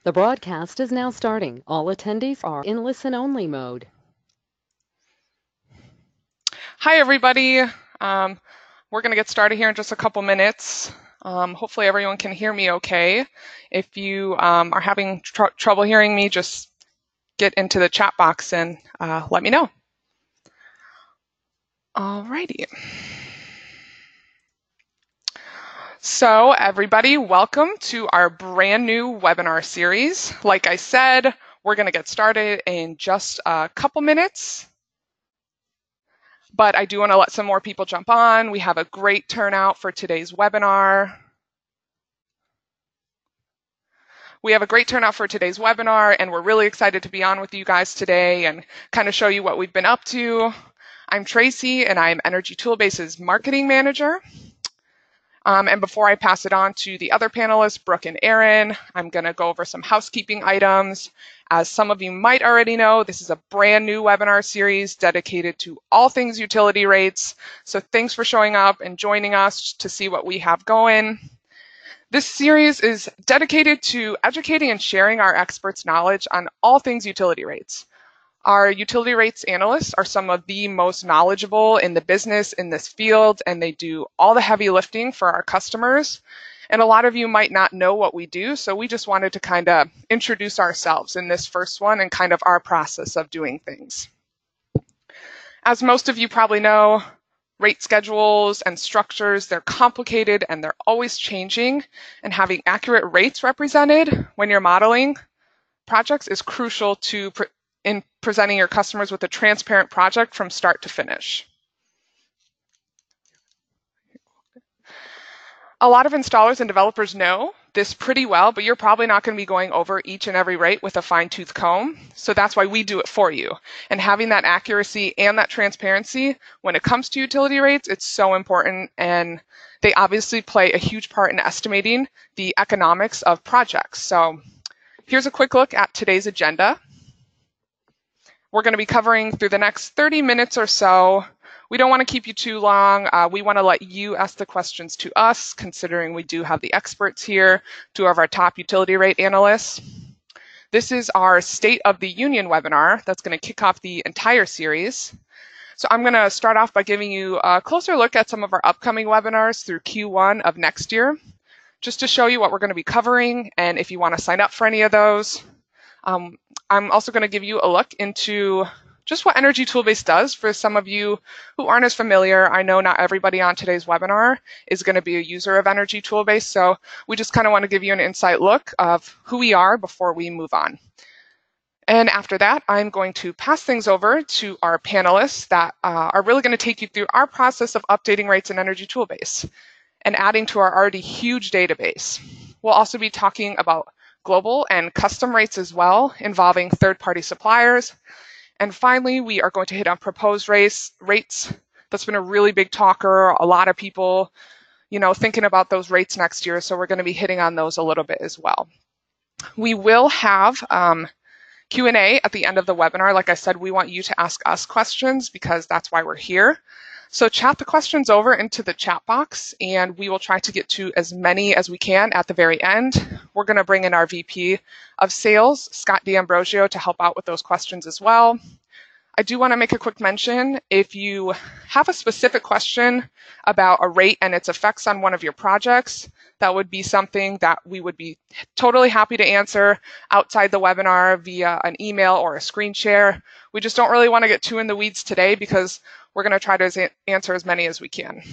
The broadcast is now starting. All attendees are in listen-only mode. Hi, everybody. We're going to get started here in just a couple minutes. Hopefully everyone can hear me okay. If you are having trouble hearing me, just get into the chat box and let me know. Alrighty. So everybody, welcome to our brand new webinar series. Like I said, we're going to get started in just a couple minutes. But I do want to let some more people jump on. We have a great turnout for today's webinar. And we're really excited to be on with you guys today and kind of show you what we've been up to. I'm Tracy, and I'm Energy Toolbase's marketing manager. And before I pass it on to the other panelists, Brooke and Aaron, I'm going to go over some housekeeping items. As some of you might already know, this is a brand new webinar series dedicated to all things utility rates. So thanks for showing up and joining us to see what we have going. This series is dedicated to educating and sharing our experts' knowledge on all things utility rates. Our utility rates analysts are some of the most knowledgeable in the business in this field, and they do all the heavy lifting for our customers. And a lot of you might not know what we do, so we just wanted to kind of introduce ourselves in this first one and kind of our process of doing things. As most of you probably know, rate schedules and structures, they're complicated and they're always changing, and having accurate rates represented when you're modeling projects is crucial to in presenting your customers with a transparent project from start to finish. A lot of installers and developers know this pretty well, but you're probably not going to be going over each and every rate with a fine-tooth comb. So that's why we do it for you. And having that accuracy and that transparency when it comes to utility rates, it's so important. And they obviously play a huge part in estimating the economics of projects. So here's a quick look at today's agenda. We're going to be covering through the next 30 minutes or so. We don't want to keep you too long. We want to let you ask the questions to us, considering we do have the experts here, two of our top utility rate analysts. This is our State of the Union webinar that's going to kick off the entire series. So I'm going to start off by giving you a closer look at some of our upcoming webinars through Q1 of next year, just to show you what we're going to be covering and if you want to sign up for any of those. I'm also going to give you a look into just what Energy Toolbase does for some of you who aren't as familiar. I know not everybody on today's webinar is going to be a user of Energy Toolbase, so we just kind of want to give you an inside look of who we are before we move on. And after that, I'm going to pass things over to our panelists that are really going to take you through our process of updating rates in Energy Toolbase and adding to our already huge database. We'll also be talking about global and custom rates as well, involving third-party suppliers. And finally, we are going to hit on proposed rates. That's been a really big talker. A lot of people, thinking about those rates next year. So we're going to be hitting on those a little bit as well. We will have Q&A at the end of the webinar. Like I said, we want you to ask us questions because that's why we're here. So chat the questions over into the chat box, and we will try to get to as many as we can at the very end. We're going to bring in our VP of Sales, Scott D'Ambrosio, to help out with those questions as well. I do want to make a quick mention. If you have a specific question about a rate and its effects on one of your projects, that would be something that we would be totally happy to answer outside the webinar via an email or a screen share. We just don't really want to get too in the weeds today because we're going to try to answer as many as we can.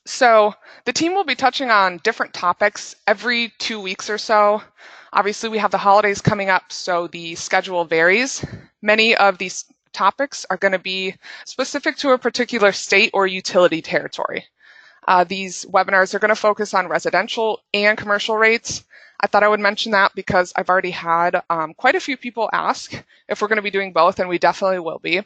So the team will be touching on different topics every 2 weeks or so. Obviously, we have the holidays coming up, so the schedule varies. Many of these topics are going to be specific to a particular state or utility territory. These webinars are going to focus on residential and commercial rates. I thought I would mention that because I've already had quite a few people ask if we're going to be doing both, and we definitely will be.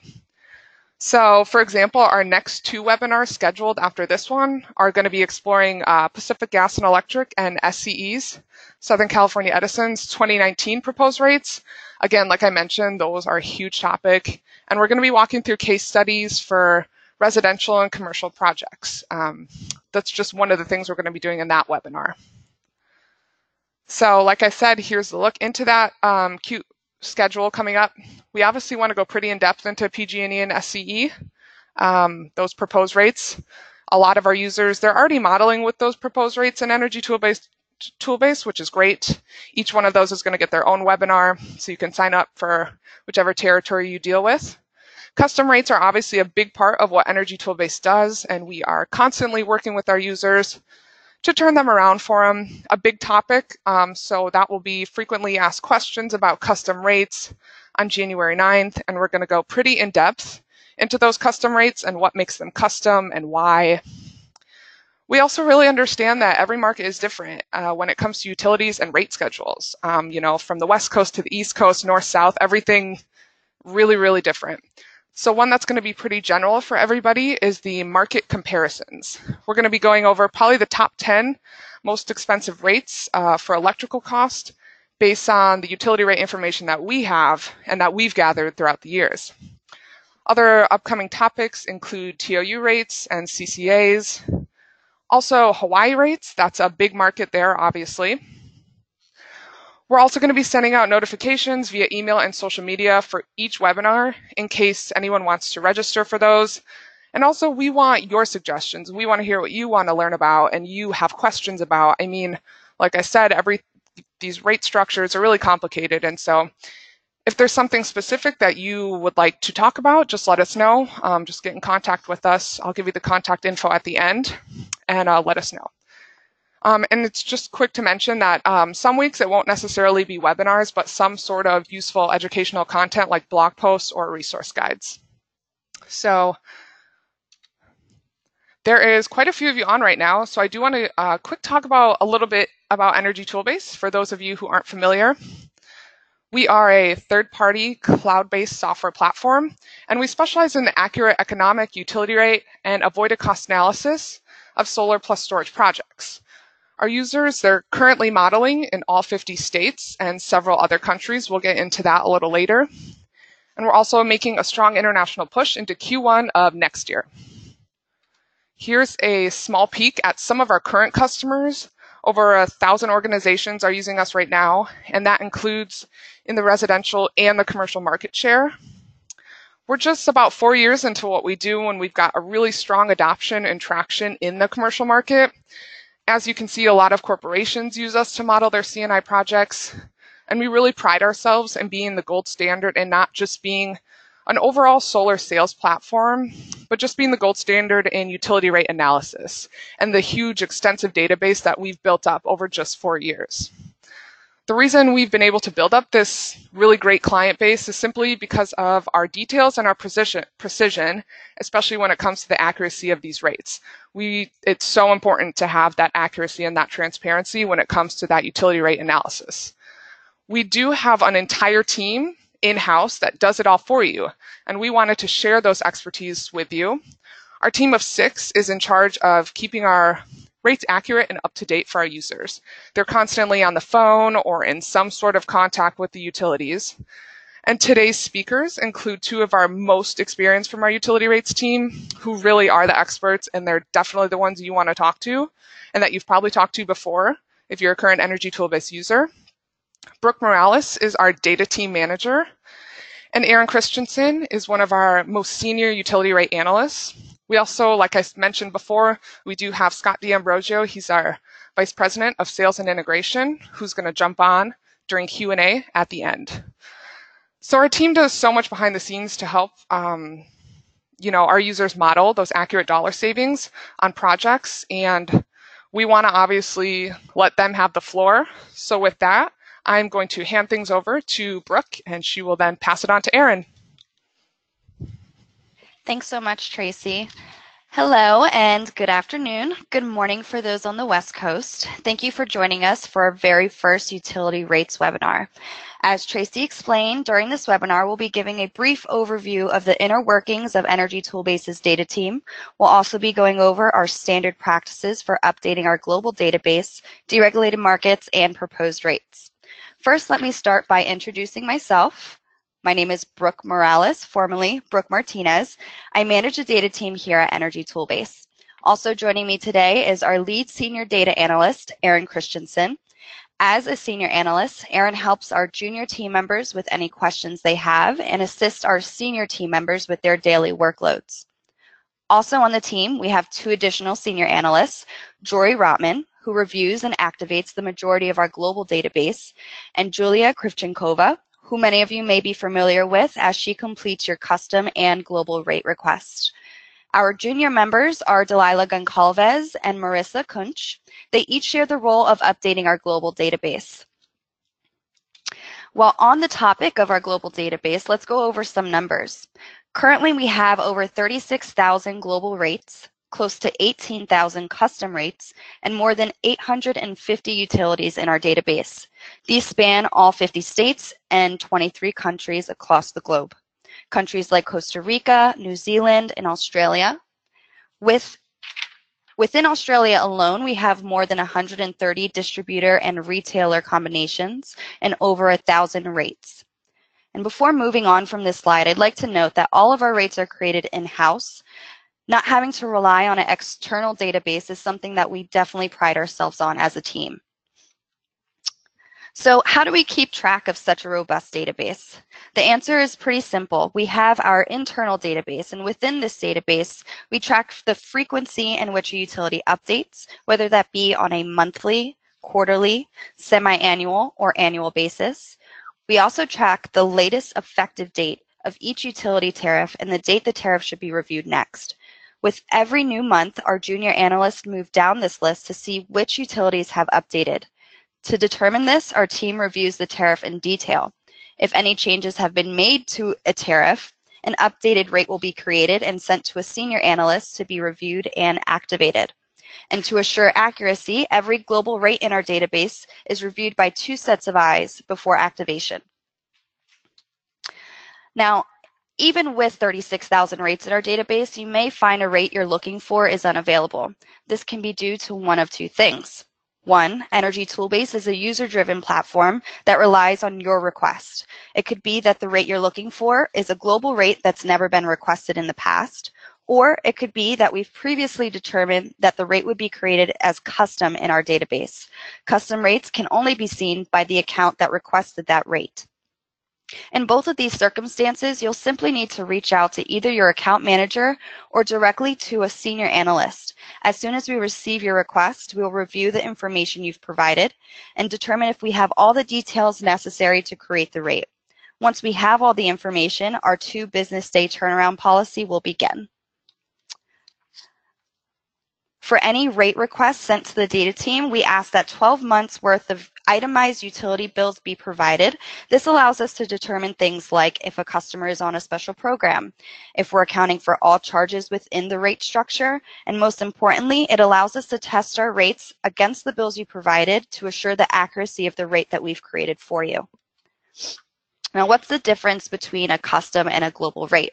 So, for example, our next 2 webinars scheduled after this one are going to be exploring Pacific Gas and Electric and SCE's, Southern California Edison's 2019 proposed rates. Again, like I mentioned, those are a huge topic. And we're going to be walking through case studies for residential and commercial projects. That's just one of the things we're going to be doing in that webinar. So like I said, here's the look into that cute schedule coming up. We obviously want to go pretty in depth into PG&E and SCE, those proposed rates. A lot of our users, they're already modeling with those proposed rates in Energy Toolbase, which is great. Each one of those is going to get their own webinar, so you can sign up for whichever territory you deal with. Custom rates are obviously a big part of what Energy Toolbase does, and we are constantly working with our users to turn them around for them. A big topic, so that will be frequently asked questions about custom rates on January 9th, and we're going to go pretty in depth into those custom rates and what makes them custom and why. We also really understand that every market is different when it comes to utilities and rate schedules. You know, from the West Coast to the East Coast, North, South, everything really, really different. So one that's going to be pretty general for everybody is the market comparisons. We're going to be going over probably the top 10 most expensive rates for electrical cost based on the utility rate information that we have and that we've gathered throughout the years. Other upcoming topics include TOU rates and CCAs. Also Hawaii rates, that's a big market there, obviously. We're also going to be sending out notifications via email and social media for each webinar in case anyone wants to register for those. And also we want your suggestions. We want to hear what you want to learn about and you have questions about. I mean, like I said, these rate structures are really complicated. And so if there's something specific that you would like to talk about, just let us know. Just get in contact with us. I'll give you the contact info at the end and let us know. And it's just quick to mention that some weeks it won't necessarily be webinars, but some sort of useful educational content like blog posts or resource guides. So there is quite a few of you on right now. So I do want to quick talk about a little bit about Energy Toolbase for those of you who aren't familiar. We are a third-party cloud-based software platform, and we specialize in the accurate economic utility rate and avoided cost analysis of solar plus storage projects. Our users, they're currently modeling in all 50 states and several other countries. We'll get into that a little later. And we're also making a strong international push into Q1 of next year. Here's a small peek at some of our current customers. Over 1,000 organizations are using us right now, and that includes in the residential and the commercial market share. We're just about 4 years into what we do, and we've got a really strong adoption and traction in the commercial market. As you can see, a lot of corporations use us to model their C&I projects, and we really pride ourselves in being the gold standard and not just being an overall solar sales platform, but just being the gold standard in utility rate analysis and the huge extensive database that we've built up over just 4 years. The reason we've been able to build up this really great client base is simply because of our details and our precision, especially when it comes to the accuracy of these rates. It's so important to have that accuracy and that transparency when it comes to that utility rate analysis. We do have an entire team in-house that does it all for you, and we wanted to share those expertise with you. Our team of 6 is in charge of keeping our rates accurate and up to date for our users. They're constantly on the phone or in some sort of contact with the utilities. And today's speakers include 2 of our most experienced from our utility rates team who really are the experts, and they're definitely the ones you want to talk to and that you've probably talked to before if you're a current Energy Toolbase user. Brooke Morales is our data team manager, and Aaron Christensen is one of our most senior utility rate analysts. We also, like I mentioned before, we do have Scott D'Ambrosio. He's our Vice President of Sales and Integration, who's going to jump on during Q&A at the end. So our team does so much behind the scenes to help our users model those accurate dollar savings on projects, and we want to obviously let them have the floor. So with that, I'm going to hand things over to Brooke, and she will then pass it on to Aaron. Thanks so much, Tracy. Hello and good afternoon. Good morning for those on the West Coast. Thank you for joining us for our very first utility rates webinar. As Tracy explained, during this webinar, we'll be giving a brief overview of the inner workings of Energy Toolbase's data team. We'll also be going over our standard practices for updating our global database, deregulated markets, and proposed rates. First, let me start by introducing myself. My name is Brooke Morales, formerly Brooke Martinez. I manage the data team here at Energy Toolbase. Also joining me today is our lead senior data analyst, Aaron Christensen. As a senior analyst, Aaron helps our junior team members with any questions they have and assists our senior team members with their daily workloads. Also on the team, we have 2 additional senior analysts, Jory Rotman, who reviews and activates the majority of our global database, and Julia Krivchenkova, who many of you may be familiar with as she completes your custom and global rate requests. Our junior members are Delilah Goncalves and Marissa Kunch. They each share the role of updating our global database. While on the topic of our global database, let's go over some numbers. Currently, we have over 36,000 global rates, close to 18,000 custom rates, and more than 850 utilities in our database. These span all 50 states and 23 countries across the globe. Countries like Costa Rica, New Zealand, and Australia. Within Australia alone, we have more than 130 distributor and retailer combinations and over 1,000 rates. And before moving on from this slide, I'd like to note that all of our rates are created in-house. Not having to rely on an external database is something that we definitely pride ourselves on as a team. So how do we keep track of such a robust database? The answer is pretty simple. We have our internal database, and within this database, we track the frequency in which a utility updates, whether that be on a monthly, quarterly, semi-annual, or annual basis. We also track the latest effective date of each utility tariff and the date the tariff should be reviewed next. With every new month, our junior analysts move down this list to see which utilities have updated. To determine this, our team reviews the tariff in detail. If any changes have been made to a tariff, an updated rate will be created and sent to a senior analyst to be reviewed and activated. And to assure accuracy, every global rate in our database is reviewed by 2 sets of eyes before activation. Now, even with 36,000 rates in our database, you may find a rate you're looking for is unavailable. This can be due to one of 2 things. 1, Energy Toolbase is a user-driven platform that relies on your request. It could be that the rate you're looking for is a global rate that's never been requested in the past, or it could be that we've previously determined that the rate would be created as custom in our database. Custom rates can only be seen by the account that requested that rate. In both of these circumstances, you'll simply need to reach out to either your account manager or directly to a senior analyst. As soon as we receive your request, we will review the information you've provided and determine if we have all the details necessary to create the rate. Once we have all the information, our 2 business day turnaround policy will begin. For any rate requests sent to the data team, we ask that 12 months worth of itemized utility bills be provided. This allows us to determine things like if a customer is on a special program, if we're accounting for all charges within the rate structure, and most importantly, it allows us to test our rates against the bills you provided to assure the accuracy of the rate that we've created for you. Now, what's the difference between a custom and a global rate?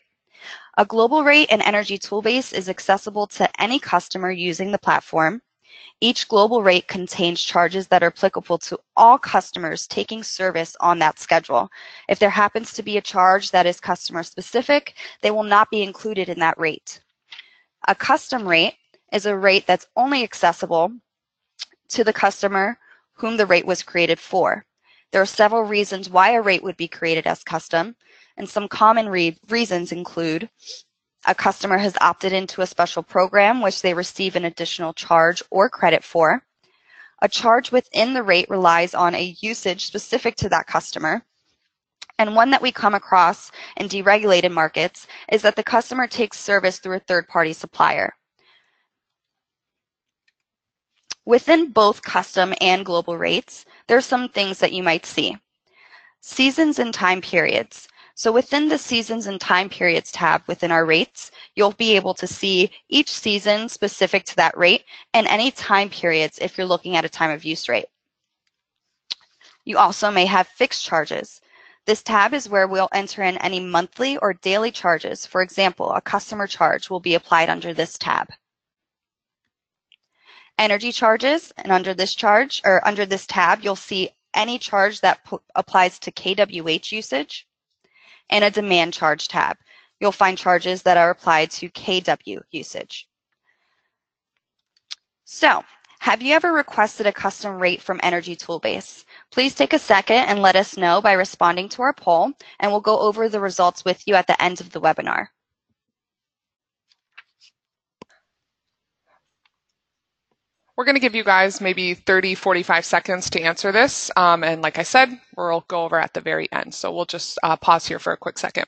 A global rate in Energy Toolbase is accessible to any customer using the platform. Each global rate contains charges that are applicable to all customers taking service on that schedule. If there happens to be a charge that is customer specific, they will not be included in that rate. A custom rate is a rate that's only accessible to the customer whom the rate was created for. There are several reasons why a rate would be created as custom, and some common reasons include a customer has opted into a special program which they receive an additional charge or credit for. A charge within the rate relies on a usage specific to that customer. And one that we come across in deregulated markets is that the customer takes service through a third-party supplier. Within both custom and global rates, there are some things that you might see. Seasons and time periods. So within the Seasons and Time Periods tab within our rates, you'll be able to see each season specific to that rate and any time periods if you're looking at a time of use rate. You also may have fixed charges. This tab is where we'll enter in any monthly or daily charges. For example, a customer charge will be applied under this tab. Energy charges, and under this tab, you'll see any charge that applies to kWh usage. and a demand charge tab. You'll find charges that are applied to kW usage. So, have you ever requested a custom rate from Energy Toolbase? Please take a second and let us know by responding to our poll, and we'll go over the results with you at the end of the webinar. We're going to give you guys maybe 30, 45 seconds to answer this. And like I said, we'll go over at the very end. So we'll just pause here for a quick second.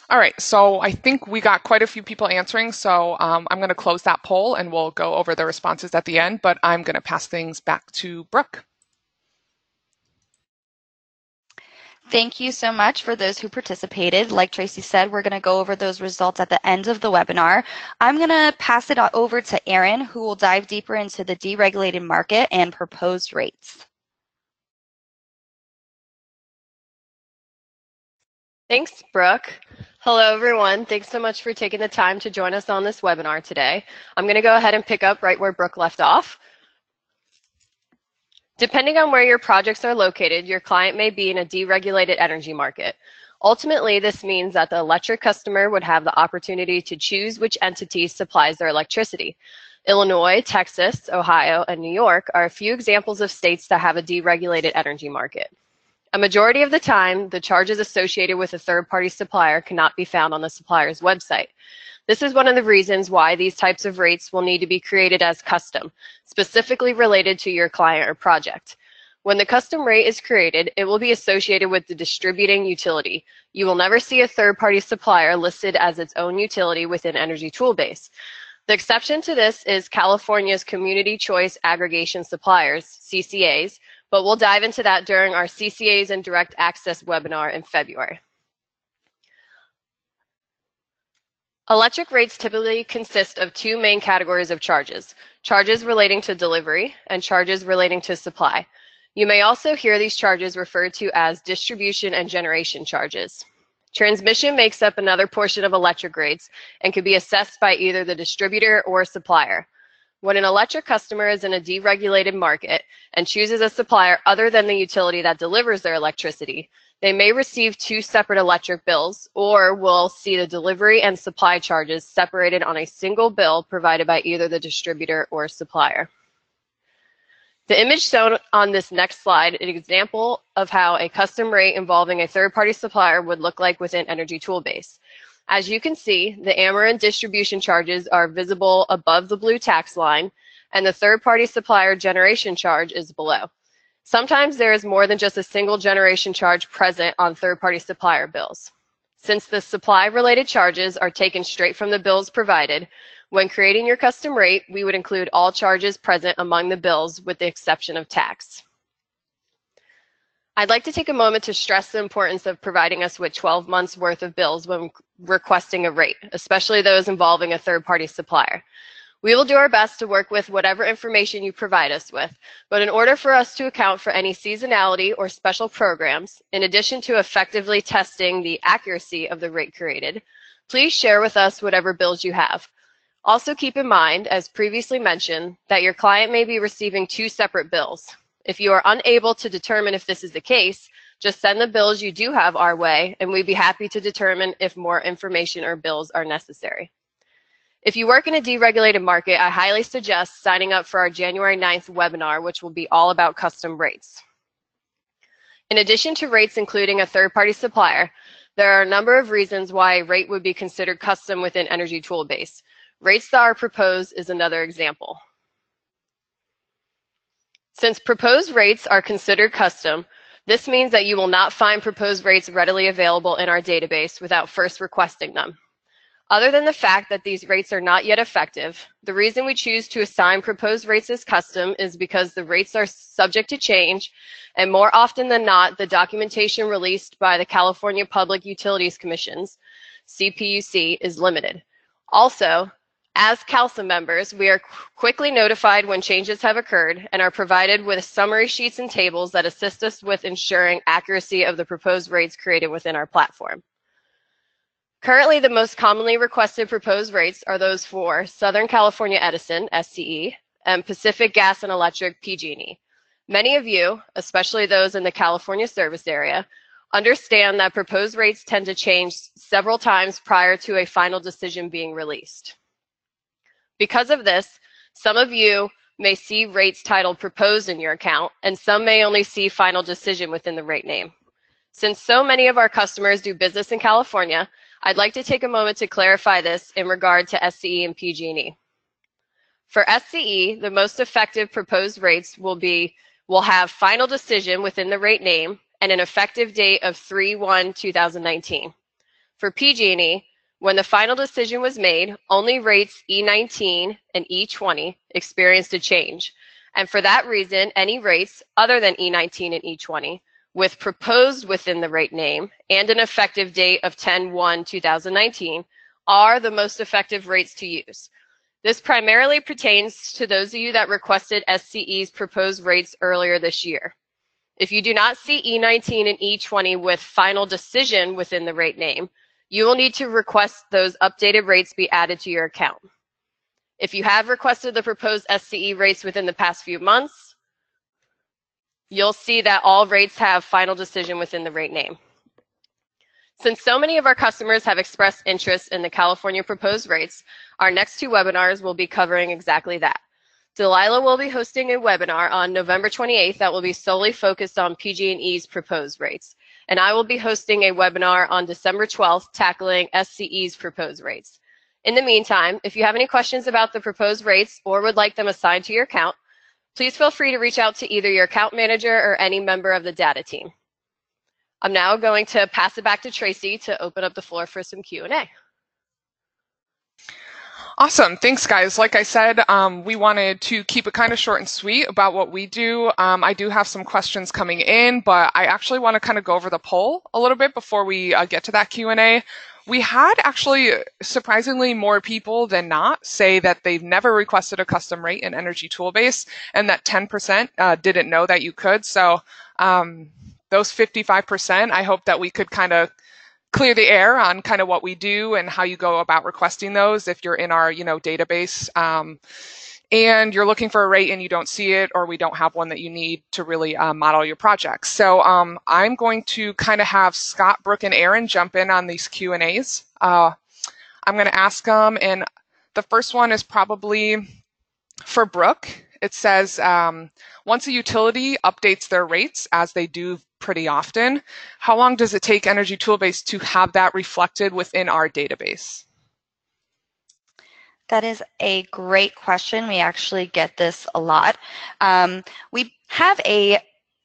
All right, so I think we got quite a few people answering, so I'm going to close that poll and we'll go over the responses at the end, but I'm going to pass things back to Brooke. Thank you so much for those who participated. Like Tracy said, we're going to go over those results at the end of the webinar. I'm going to pass it over to Erin, who will dive deeper into the deregulated market and proposed rates. Thanks, Brooke. Hello, everyone. Thanks so much for taking the time to join us on this webinar today. I'm going to go ahead and pick up right where Brooke left off. Depending on where your projects are located, your client may be in a deregulated energy market. Ultimately, this means that the electric customer would have the opportunity to choose which entity supplies their electricity. Illinois, Texas, Ohio, and New York are a few examples of states that have a deregulated energy market. A majority of the time, the charges associated with a third-party supplier cannot be found on the supplier's website. This is one of the reasons why these types of rates will need to be created as custom, specifically related to your client or project. When the custom rate is created, it will be associated with the distributing utility. You will never see a third-party supplier listed as its own utility within Energy Toolbase. The exception to this is California's Community Choice Aggregation Suppliers, CCAs, but we'll dive into that during our CCAs and Direct Access webinar in February. Electric rates typically consist of two main categories of charges: charges relating to delivery and charges relating to supply. You may also hear these charges referred to as distribution and generation charges. Transmission makes up another portion of electric rates and can be assessed by either the distributor or supplier. When an electric customer is in a deregulated market and chooses a supplier other than the utility that delivers their electricity, they may receive two separate electric bills or will see the delivery and supply charges separated on a single bill provided by either the distributor or supplier. The image shown on this next slide is an example of how a custom rate involving a third-party supplier would look like within Energy Toolbase. As you can see, the Ameren distribution charges are visible above the blue tax line, and the third-party supplier generation charge is below. Sometimes there is more than just a single generation charge present on third-party supplier bills. Since the supply-related charges are taken straight from the bills provided, when creating your custom rate, we would include all charges present among the bills with the exception of tax. I'd like to take a moment to stress the importance of providing us with 12 months worth of bills when requesting a rate, especially those involving a third-party supplier. We will do our best to work with whatever information you provide us with, but in order for us to account for any seasonality or special programs, in addition to effectively testing the accuracy of the rate created, please share with us whatever bills you have. Also keep in mind, as previously mentioned, that your client may be receiving two separate bills. If you are unable to determine if this is the case, just send the bills you do have our way, and we'd be happy to determine if more information or bills are necessary. If you work in a deregulated market, I highly suggest signing up for our January 9th webinar, which will be all about custom rates. In addition to rates including a third-party supplier, there are a number of reasons why a rate would be considered custom within Energy Toolbase. Rates that are proposed is another example. Since proposed rates are considered custom, this means that you will not find proposed rates readily available in our database without first requesting them. Other than the fact that these rates are not yet effective, the reason we choose to assign proposed rates as custom is because the rates are subject to change, and more often than not, the documentation released by the California Public Utilities Commission's CPUC is limited. Also, as CALSA members, we are quickly notified when changes have occurred and are provided with summary sheets and tables that assist us with ensuring accuracy of the proposed rates created within our platform. Currently, the most commonly requested proposed rates are those for Southern California Edison, SCE, and Pacific Gas and Electric, PG&E. Many of you, especially those in the California service area, understand that proposed rates tend to change several times prior to a final decision being released. Because of this, some of you may see rates titled proposed in your account, and some may only see final decision within the rate name. Since so many of our customers do business in California, I'd like to take a moment to clarify this in regard to SCE and PG&E. For SCE, the most effective proposed rates will have final decision within the rate name and an effective date of 3/1/2019. For PG&E, when the final decision was made, only rates E19 and E20 experienced a change. And for that reason, any rates other than E19 and E20 with proposed within the rate name and an effective date of 10/1/2019 are the most effective rates to use. This primarily pertains to those of you that requested SCE's proposed rates earlier this year. If you do not see E19 and E20 with final decision within the rate name, you will need to request those updated rates be added to your account. If you have requested the proposed SCE rates within the past few months, you'll see that all rates have final decision within the rate name. Since so many of our customers have expressed interest in the California proposed rates, our next two webinars will be covering exactly that. Delilah will be hosting a webinar on November 28th that will be solely focused on PG&E's proposed rates. And I will be hosting a webinar on December 12th tackling SCE's proposed rates. In the meantime, if you have any questions about the proposed rates or would like them assigned to your account, please feel free to reach out to either your account manager or any member of the data team. I'm now going to pass it back to Tracy to open up the floor for some Q&A. Awesome. Thanks, guys. Like I said, we wanted to keep it kind of short and sweet about what we do. I do have some questions coming in, but I actually want to kind of go over the poll a little bit before we get to that Q&A. We had actually surprisingly more people than not say that they've never requested a custom rate in Energy Toolbase, and that 10% didn't know that you could. So those 55%, I hope that we could kind of clear the air on kind of what we do and how you go about requesting those if you're in our database and you're looking for a rate and you don't see it, or we don't have one that you need to really model your project. So I'm going to kind of have Scott, Brooke, and Aaron jump in on these Q&As. I'm going to ask them, and the first one is probably for Brooke. It says, once a utility updates their rates, as they do pretty often, how long does it take Energy Toolbase to have that reflected within our database? That is a great question. We actually get this a lot. We have a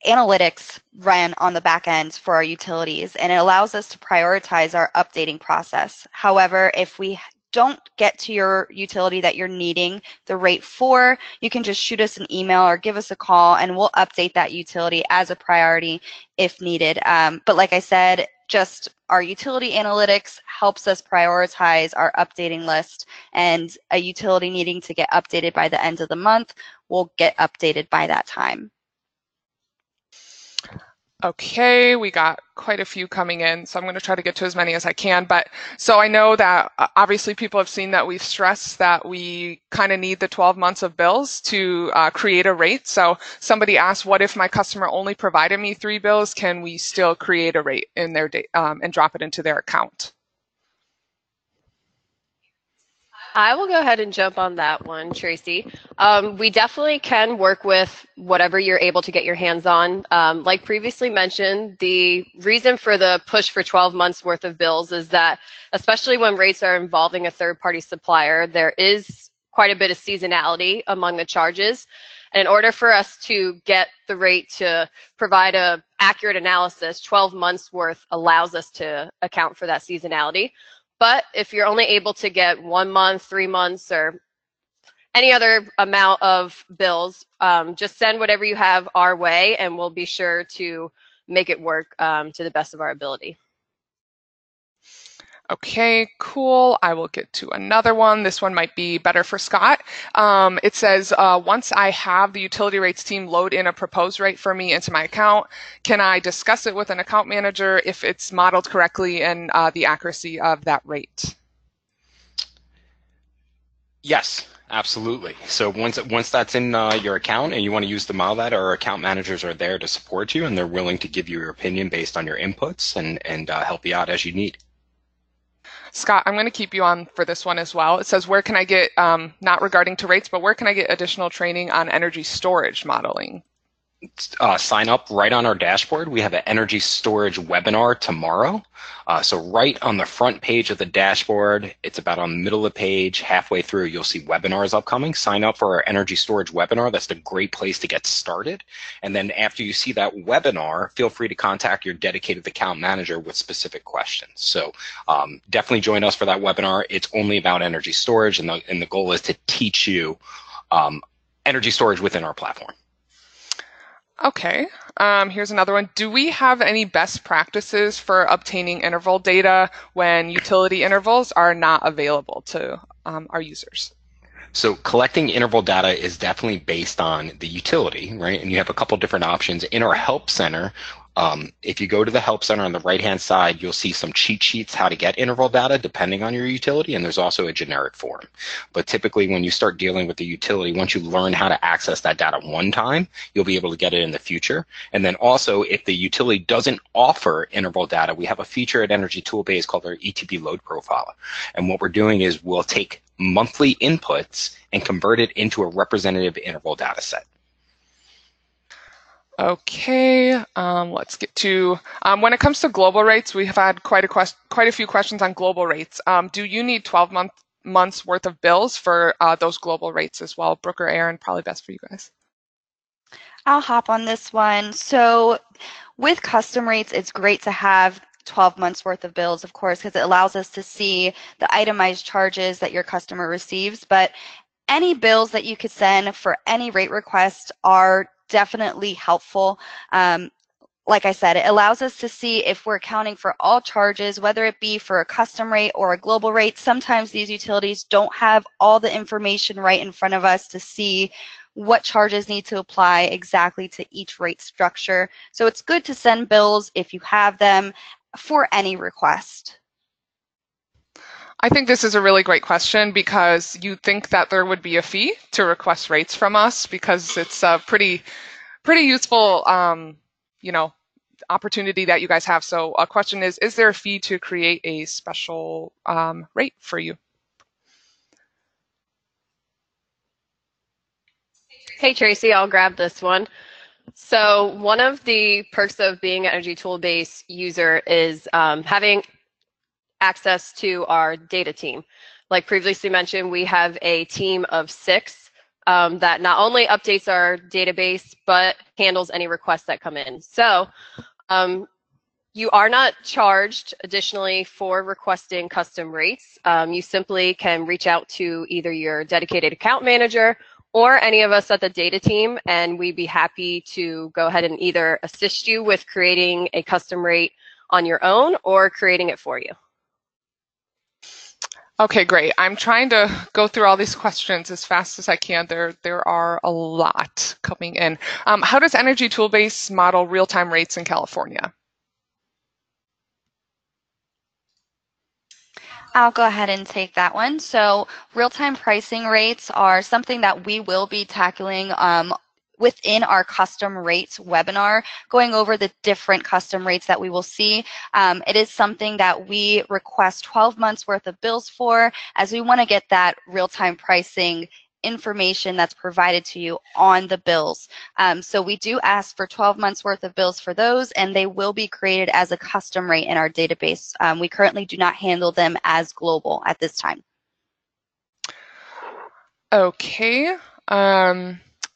analytics run on the back end for our utilities, and it allows us to prioritize our updating process. However, if we don't get to your utility that you're needing the rate for, you can just shoot us an email or give us a call, and we'll update that utility as a priority if needed. But like I said, just our utility analytics helps us prioritize our updating list, and a utility needing to get updated by the end of the month will get updated by that time. Okay, we got quite a few coming in, so I'm going to try to get to as many as I can. But so I know that obviously people have seen that we've stressed that we kind of need the 12 months of bills to create a rate. So somebody asked, what if my customer only provided me 3 bills? Can we still create a rate in their and drop it into their account? I will go ahead and jump on that one, Tracy. We definitely can work with whatever you're able to get your hands on. Like previously mentioned, the reason for the push for 12 months worth of bills is that, especially when rates are involving a third-party supplier, there is quite a bit of seasonality among the charges. And in order for us to get the rate to provide an accurate analysis, 12 months worth allows us to account for that seasonality. But if you're only able to get 1 month, 3 months, or any other amount of bills, just send whatever you have our way, and we'll be sure to make it work to the best of our ability. Okay, cool. I will get to another one. This one might be better for Scott. It says, once I have the utility rates team load in a proposed rate for me into my account, can I discuss it with an account manager if it's modeled correctly and the accuracy of that rate? Yes, absolutely. So once that's in your account and you want to use the model that, our account managers are there to support you, and they're willing to give you your opinion based on your inputs and help you out as you need. Scott, I'm going to keep you on for this one as well. It says, where can I get, not regarding to rates, but where can I get additional training on energy storage modeling? Sign up right on our dashboard. We have an energy storage webinar tomorrow. So right on the front page of the dashboard, it's about on the middle of the page, halfway through, you'll see webinars upcoming. Sign up for our energy storage webinar. That's a great place to get started. And then after you see that webinar, feel free to contact your dedicated account manager with specific questions. So definitely join us for that webinar. It's only about energy storage, and the goal is to teach you energy storage within our platform. Okay, here's another one. Do we have any best practices for obtaining interval data when utility intervals are not available to our users? So collecting interval data is definitely based on the utility, right? And you have a couple different options. In our help center, if you go to the help center on the right-hand side, you'll see some cheat sheets how to get interval data depending on your utility, and there's also a generic form. But typically when you start dealing with the utility, once you learn how to access that data one time, you'll be able to get it in the future. And then also, if the utility doesn't offer interval data, we have a feature at Energy Toolbase called our ETP load profiler. And what we're doing is we'll take monthly inputs and convert it into a representative interval data set. Okay, let's get to, when it comes to global rates, we have had quite a few questions on global rates. Do you need 12 months worth of bills for those global rates as well? Brooke or Aaron, probably best for you guys. I'll hop on this one. So with custom rates, it's great to have 12 months worth of bills, of course, because it allows us to see the itemized charges that your customer receives. But any bills that you could send for any rate request are definitely helpful. Like I said, it allows us to see if we're accounting for all charges, whether it be for a custom rate or a global rate. Sometimes these utilities don't have all the information right in front of us to see what charges need to apply exactly to each rate structure. So it's good to send bills if you have them for any request. I think this is a really great question because you think that there would be a fee to request rates from us because it's a pretty useful, opportunity that you guys have. So a question is there a fee to create a special rate for you? Hey, Tracy, I'll grab this one. So one of the perks of being an Energy Toolbase user is having access to our data team. Like previously mentioned, we have a team of 6 that not only updates our database, but handles any requests that come in. So you are not charged additionally for requesting custom rates. You simply can reach out to either your dedicated account manager or any of us at the data team, and we'd be happy to go ahead and either assist you with creating a custom rate on your own or creating it for you. Okay, great. I'm trying to go through all these questions as fast as I can. There are a lot coming in. How does Energy Toolbase model real-time rates in California? I'll go ahead and take that one. So real-time pricing rates are something that we will be tackling within our custom rates webinar, going over the different custom rates that we will see. It is something that we request 12 months worth of bills for, as we want to get that real-time pricing information that's provided to you on the bills. So we do ask for 12 months worth of bills for those, and they will be created as a custom rate in our database. We currently do not handle them as global at this time. Okay.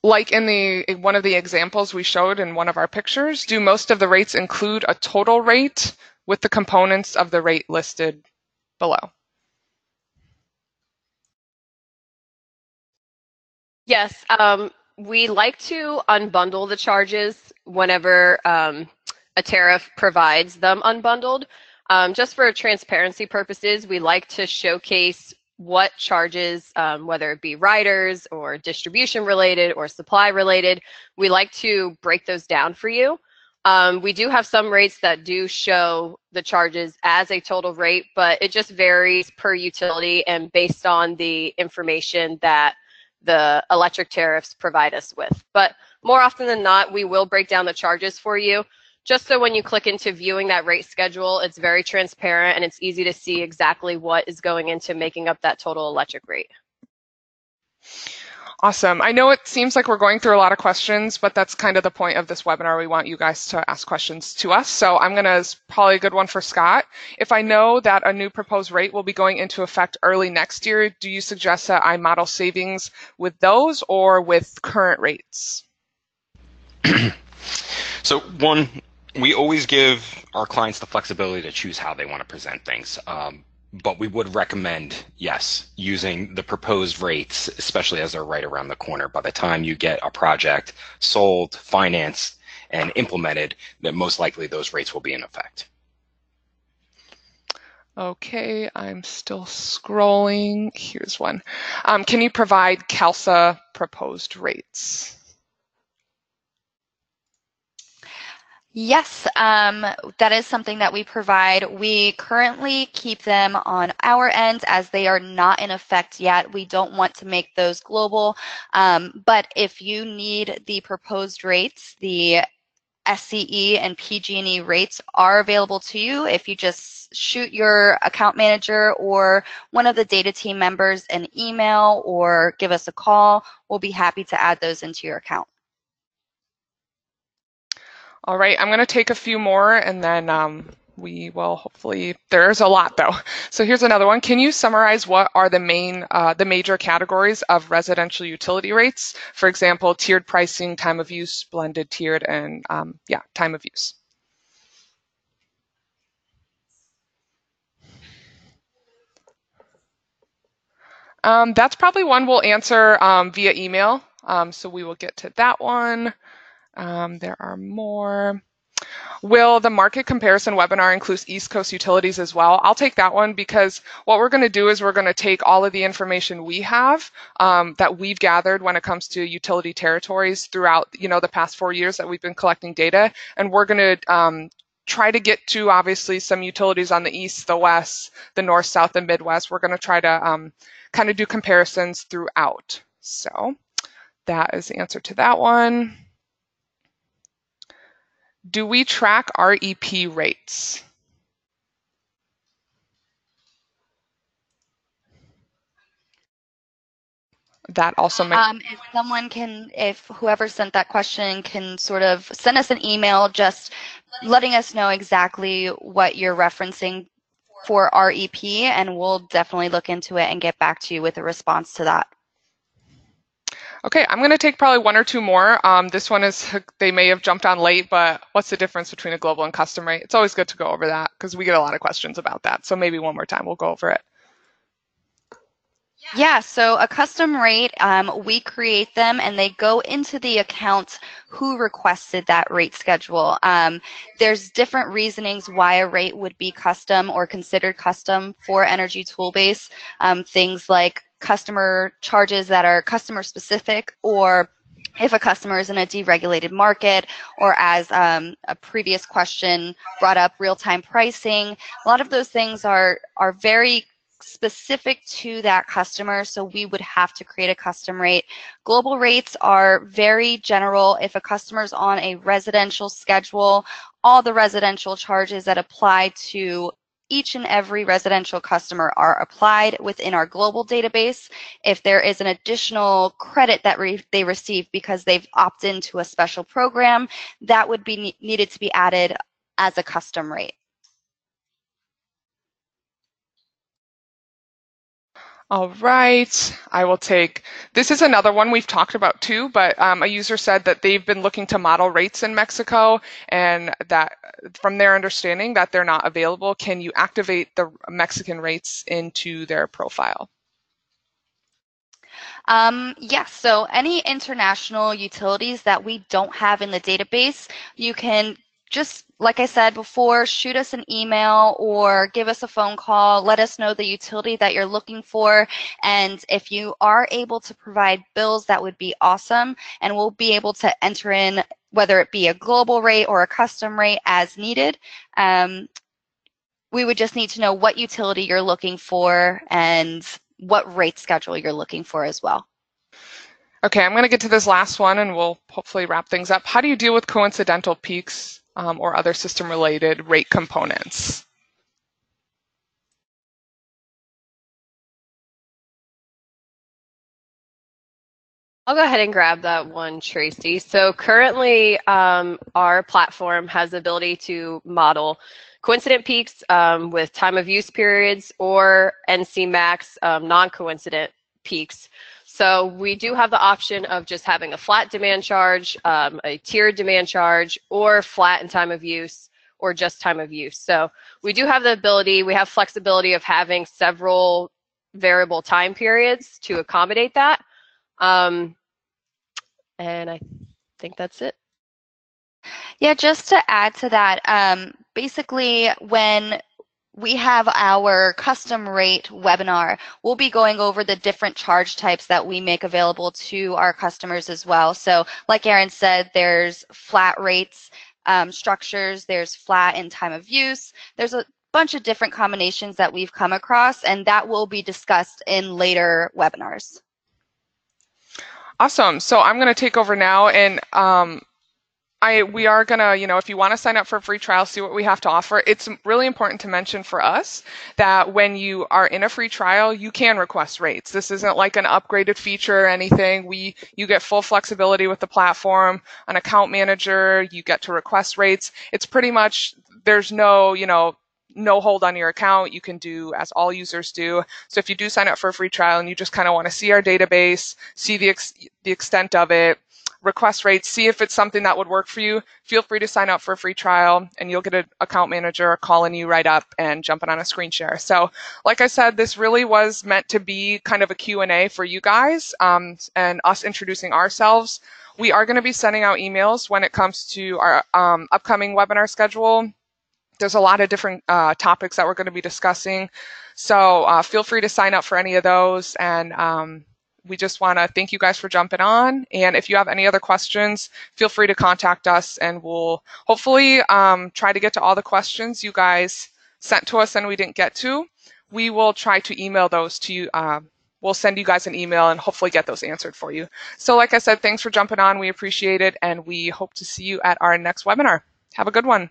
Like in one of the examples we showed in one of our pictures, do most of the rates include a total rate with the components of the rate listed below. Yes, we like to unbundle the charges whenever a tariff provides them unbundled. Just for transparency purposes, we like to showcase what charges, whether it be riders or distribution related or supply related, we like to break those down for you. We do have some rates that do show the charges as a total rate, but it just varies per utility and based on the information that the electric tariffs provide us with. But more often than not, we will break down the charges for you, just so when you click into viewing that rate schedule, it's very transparent and it's easy to see exactly what is going into making up that total electric rate. Awesome. I know it seems like we're going through a lot of questions, but that's kind of the point of this webinar. We want you guys to ask questions to us. So I'm going to, probably a good one for Scott. If I know that a new proposed rate will be going into effect early next year, do you suggest that I model savings with those or with current rates? So one, we always give our clients the flexibility to choose how they want to present things. But we would recommend, yes, using the proposed rates, especially as they're right around the corner. By the time you get a project sold, financed, and implemented, then most likely those rates will be in effect. Okay, I'm still scrolling. Here's one. Can you provide CALSA proposed rates? Yes, that is something that we provide. We currently keep them on our end as they are not in effect yet. We don't want to make those global, but if you need the proposed rates, the SCE and PG&E rates are available to you. If you just shoot your account manager or one of the data team members an email or give us a call, we'll be happy to add those into your account. All right, I'm going to take a few more and then we will hopefully, there's a lot though. So here's another one. Can you summarize what are the major categories of residential utility rates? For example, tiered pricing, time of use, blended tiered, and time of use. That's probably one we'll answer via email. So we will get to that one. There are more. Will the market comparison webinar include East Coast utilities as well? I'll take that one because what we're going to do is we're going to take all of the information we have that we've gathered when it comes to utility territories throughout, the past 4 years that we've been collecting data, and we're going to try to get to obviously some utilities on the east, the west, the north, south, and Midwest. We're going to try to kind of do comparisons throughout. So that is the answer to that one. Do we track REP rates? That also might. If whoever sent that question can sort of send us an email just letting us know exactly what you're referencing for REP, and we'll definitely look into it and get back to you with a response to that. Okay, I'm going to take probably one or two more. This one is, they may have jumped on late, but what's the difference between a global and custom rate? It's always good to go over that because we get a lot of questions about that. So maybe one more time we'll go over it. Yeah, so a custom rate, we create them and they go into the account who requested that rate schedule. There's different reasonings why a rate would be custom or considered custom for Energy Toolbase. Things like customer charges that are customer specific, or if a customer is in a deregulated market, or as a previous question brought up, real-time pricing. A lot of those things are very specific to that customer, so we would have to create a custom rate. Global rates are very general. If a customer is on a residential schedule, all the residential charges that apply to each and every residential customer are applied within our global database. If there is an additional credit that they receive because they've opted into a special program, that would be needed to be added as a custom rate. All right, I will take, this is another one we've talked about too, but a user said that they've been looking to model rates in Mexico and that from their understanding that they're not available. Can you activate the Mexican rates into their profile? Yes, so any international utilities that we don't have in the database, you can just, like I said before, shoot us an email or give us a phone call. Let us know the utility that you're looking for. And if you are able to provide bills, that would be awesome. And we'll be able to enter in whether it be a global rate or a custom rate as needed. We would just need to know what utility you're looking for and what rate schedule you're looking for as well. Okay, I'm going to get to this last one and we'll hopefully wrap things up. How do you deal with coincidental peaks or other system-related rate components? I'll go ahead and grab that one, Tracy. So currently, our platform has the ability to model coincident peaks with time of use periods or NC max non-coincident peaks. So we do have the option of just having a flat demand charge, a tiered demand charge, or flat in time of use, or just time of use. So we do have the ability, we have flexibility of having several variable time periods to accommodate that. And I think that's it. Yeah, just to add to that, basically when we have our custom rate webinar, we'll be going over the different charge types that we make available to our customers as well. So like Aaron said, there's flat rates structures, there's flat in time of use, there's a bunch of different combinations that we've come across, and that will be discussed in later webinars. Awesome. So I'm going to take over now and we are going to, if you want to sign up for a free trial, see what we have to offer. It's really important to mention for us that when you are in a free trial, you can request rates. This isn't like an upgraded feature or anything. You get full flexibility with the platform, an account manager, you get to request rates. It's pretty much, there's no hold on your account. You can do as all users do. So if you do sign up for a free trial and you just kind of want to see our database, see the extent of it, request rates, see if it's something that would work for you, feel free to sign up for a free trial and you'll get an account manager calling you right up and jumping on a screen share. So like I said, this really was meant to be kind of a Q&A for you guys and us introducing ourselves. We are going to be sending out emails when it comes to our upcoming webinar schedule. There's a lot of different topics that we're going to be discussing. So feel free to sign up for any of those. And we just want to thank you guys for jumping on. And if you have any other questions, feel free to contact us and we'll hopefully try to get to all the questions you guys sent to us and we didn't get to. We will try to email those to you. We'll send you guys an email and hopefully get those answered for you. So like I said, thanks for jumping on. We appreciate it. And we hope to see you at our next webinar. Have a good one.